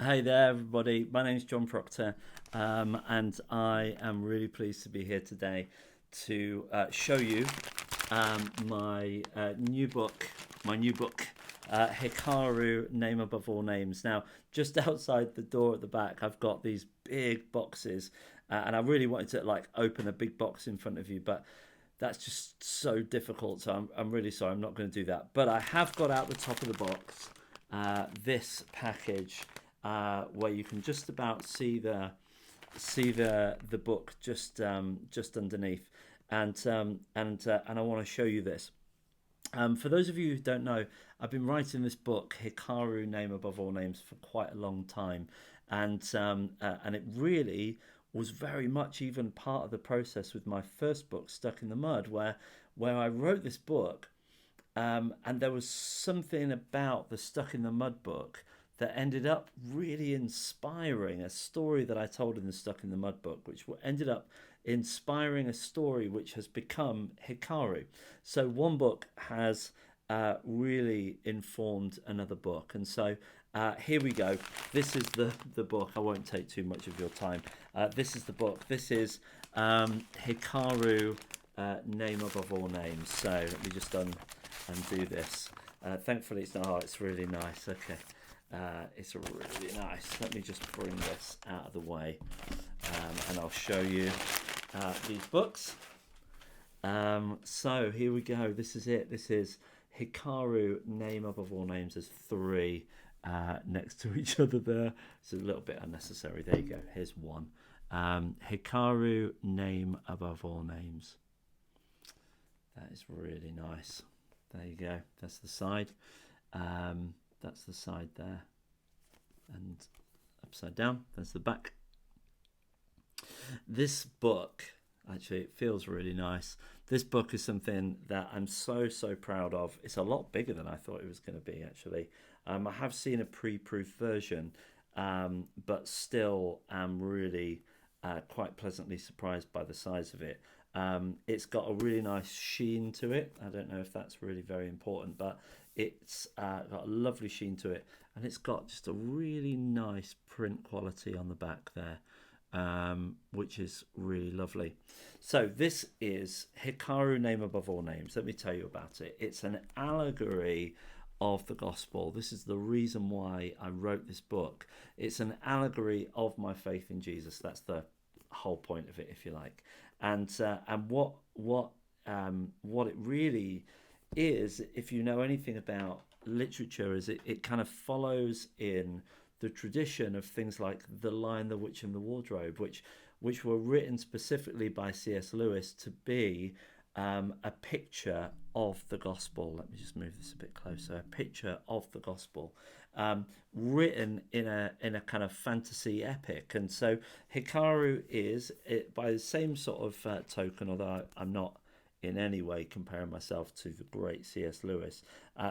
Hey there, everybody. My name's John Proctor, and I am really pleased to be here today to show you my new book. My new book, Hikaru, Name Above All Names. Now, just outside the door at the back, I've got these big boxes, and I really wanted to open a big box in front of you, but that's just so difficult. So I'm really sorry. I'm not going to do that. But I have got out the top of the box this package where you can just about see the book just underneath, and I want to show you this. For those of you who don't know, I've been writing this book, Hikaru, Name Above All Names, for quite a long time, and it really was very much even part of the process with my first book, Stuck in the Mud, where I wrote this book, and there was something about the Stuck in the Mud book that ended up really inspiring a story that I told in the Stuck in the Mud book, which ended up inspiring a story which has become Hikaru. So one book has really informed another book. And so here we go. This is the book. I won't take too much of your time. This is the book. This is Hikaru, Name Above All Names. So let me just undo this. Thankfully it's not hard. It's really nice. Okay. It's really nice. Let me just bring this out of the way, and I'll show you these books. So here we go. This is it. This is Hikaru, Name Above All Names. There's three next to each other there. It's a little bit unnecessary. There you go. Here's one. Hikaru, Name Above All Names. That is really nice. There you go. That's the side. That's the side there, and upside down, there's the back. This book, actually, it feels really nice. This book is something that I'm so proud of. It's a lot bigger than I thought it was going to be, actually. I have seen a pre-proof version, but still am really quite pleasantly surprised by the size of it. It's got a really nice sheen to it. I don't know if that's really very important, but it's got a lovely sheen to it, and it's got just a really nice print quality on the back there, which is really lovely. So this is Hikaru, Name Above All Names. Let me tell you about it. It's an allegory of the gospel. This is the reason why I wrote this book. It's an allegory of my faith in Jesus. That's the whole point of it, if you like. And what it really is, if you know anything about literature, is it kind of follows in the tradition of things like The Lion, the Witch and the Wardrobe, which were written specifically by C.S. Lewis to be a picture of the gospel. Let me just move this a bit closer. A picture of the gospel, written in a kind of fantasy epic. And so Hikaru is, by the same sort of token, although I'm not in any way comparing myself to the great C.S. Lewis,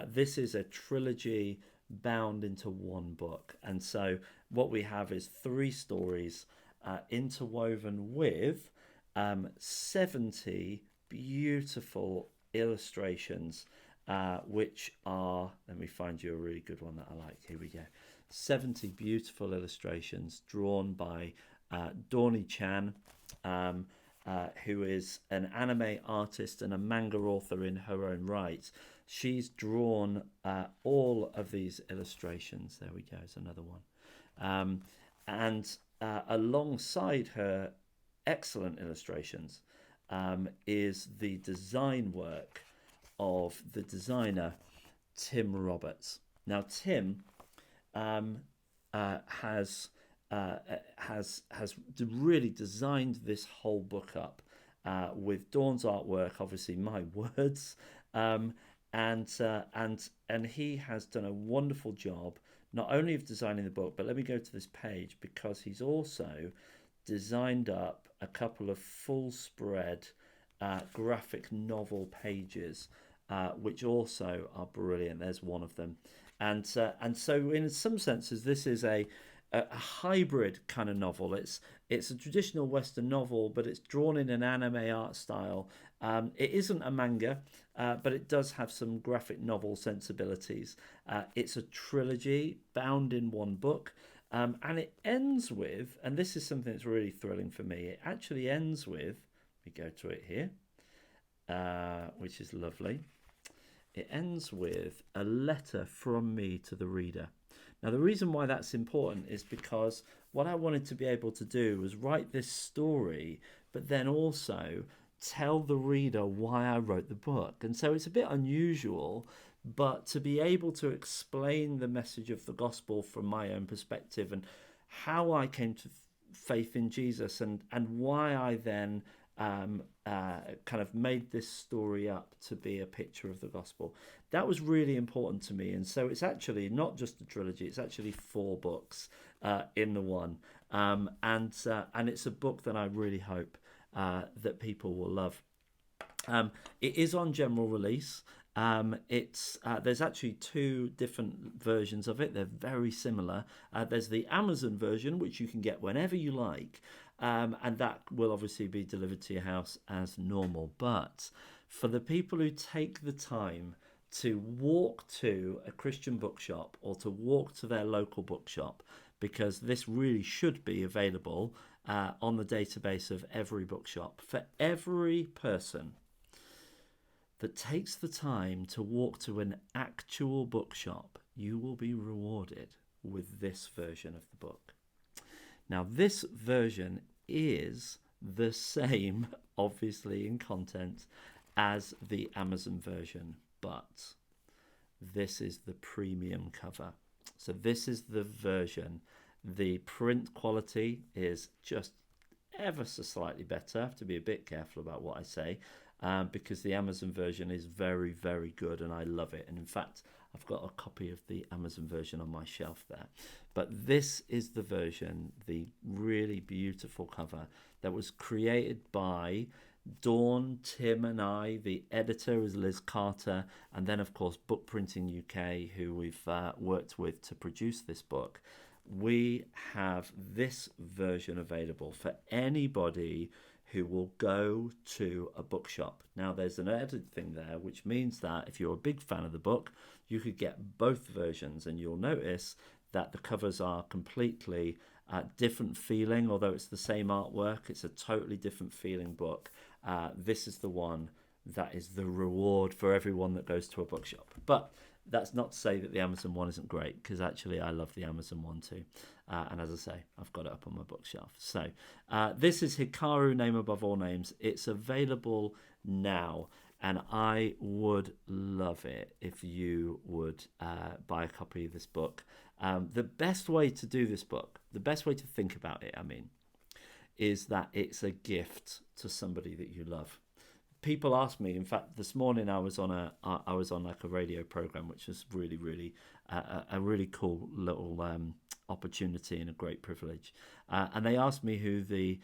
this is a trilogy bound into one book. And so what we have is three stories interwoven with 70 beautiful illustrations, which are, let me find you a really good one that I like. Here we go. 70 beautiful illustrations drawn by Dorney Chan, who is an anime artist and a manga author in her own right. She's drawn all of these illustrations. There we go, it's another one. And alongside her excellent illustrations is the design work of the designer Tim Roberts. Now Tim has really designed this whole book up with Dawn's artwork, obviously my words, and he has done a wonderful job not only of designing the book, but let me go to this page, because he's also designed up a couple of full spread graphic novel pages, which also are brilliant. There's one of them, and so in some senses this is a hybrid kind of novel. It's a traditional Western novel, but it's drawn in an anime art style. It isn't a manga, but it does have some graphic novel sensibilities. It's a trilogy bound in one book. And it ends with, and this is something that's really thrilling for me, it actually ends with, we go to it here, which is lovely. It ends with a letter from me to the reader. Now, the reason why that's important is because what I wanted to be able to do was write this story, but then also tell the reader why I wrote the book. And so it's a bit unusual, but to be able to explain the message of the gospel from my own perspective and how I came to faith in Jesus and why I then kind of made this story up to be a picture of the gospel. That was really important to me. And so it's actually not just a trilogy, it's actually 4 books in the one. And it's a book that I really hope that people will love. It is on general release. There's actually 2 different versions of it. They're very similar. There's the Amazon version, which you can get whenever you like, and that will obviously be delivered to your house as normal. But for the people who take the time to walk to a Christian bookshop or to walk to their local bookshop, because this really should be available on the database of every bookshop, for every person that takes the time to walk to an actual bookshop, you will be rewarded with this version of the book. Now, this version is the same, obviously, in content as the Amazon version, but this is the premium cover. So this is the version. The print quality is just ever so slightly better. I have to be a bit careful about what I say, because the Amazon version is very, very good and I love it. And in fact, I've got a copy of the Amazon version on my shelf there. But this is the version, the really beautiful cover that was created by Dawn, Tim and I. The editor is Liz Carter, and then of course Book Printing UK, who we've worked with to produce this book. We have this version available for anybody who will go to a bookshop. Now, there's an added thing there, which means that if you're a big fan of the book, you could get both versions, and you'll notice that the covers are completely different feeling. Although it's the same artwork, it's a totally different feeling book. This is the one that is the reward for everyone that goes to a bookshop. But that's not to say that the Amazon one isn't great, because actually I love the Amazon one too. And as I say, I've got it up on my bookshelf. So this is Hikaru, Name Above All Names. It's available now, and I would love it if you would buy a copy of this book. The best way to do this book, the best way to think about it, is that it's a gift to somebody that you love. People ask me. In fact, this morning I was on like a radio program, which was really a really cool little opportunity and a great privilege. And they asked me who the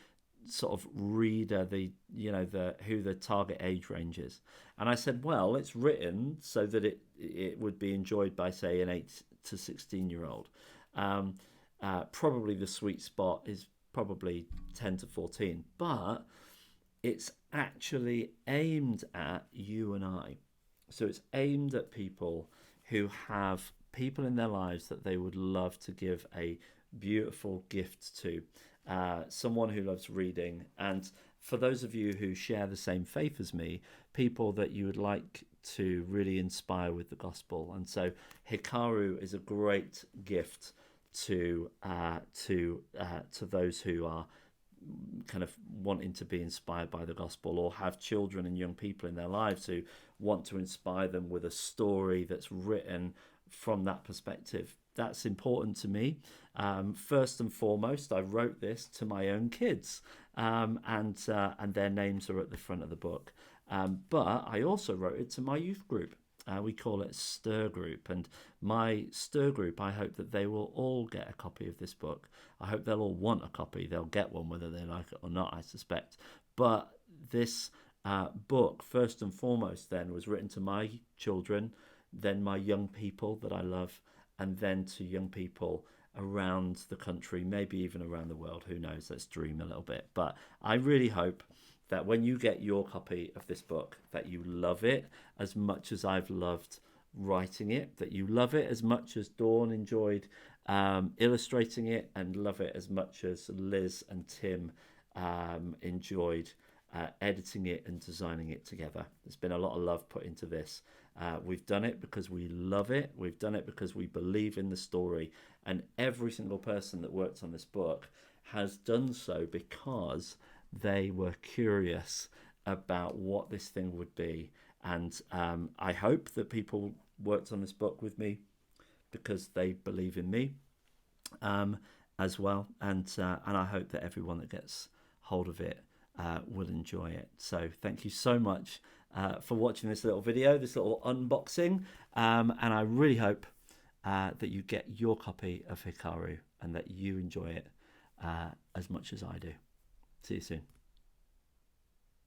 sort of reader, who the target age range is. And I said, well, it's written so that it would be enjoyed by, say, an 8 to 16-year-old. Probably the sweet spot is probably 10 to 14, but it's actually aimed at you and I. So it's aimed at people who have people in their lives that they would love to give a beautiful gift to, someone who loves reading. And for those of you who share the same faith as me, people that you would like to really inspire with the gospel. And so Hikaru is a great gift to those who are kind of wanting to be inspired by the gospel, or have children and young people in their lives who want to inspire them with a story that's written from that perspective. That's important to me. First and foremost, I wrote this to my own kids, and their names are at the front of the book. But I also wrote it to my youth group. We call it Stir Group, and my Stir Group, I hope that they will all get a copy of this book. I hope they'll all want a copy. They'll get one whether they like it or not, I suspect. But this book, first and foremost, then was written to my children, then my young people that I love, and then to young people around the country, maybe even around the world. Who knows? Let's dream a little bit. But I really hope that when you get your copy of this book, that you love it as much as I've loved writing it, that you love it as much as Dawn enjoyed illustrating it and love it as much as Liz and Tim enjoyed editing it and designing it together. There's been a lot of love put into this. We've done it because we love it. We've done it because we believe in the story. And every single person that worked on this book has done so because they were curious about what this thing would be. And I hope that people worked on this book with me because they believe in me as well. And I hope that everyone that gets hold of it will enjoy it. So thank you so much for watching this little video, this little unboxing. And I really hope that you get your copy of Hikaru and that you enjoy it as much as I do. See you soon.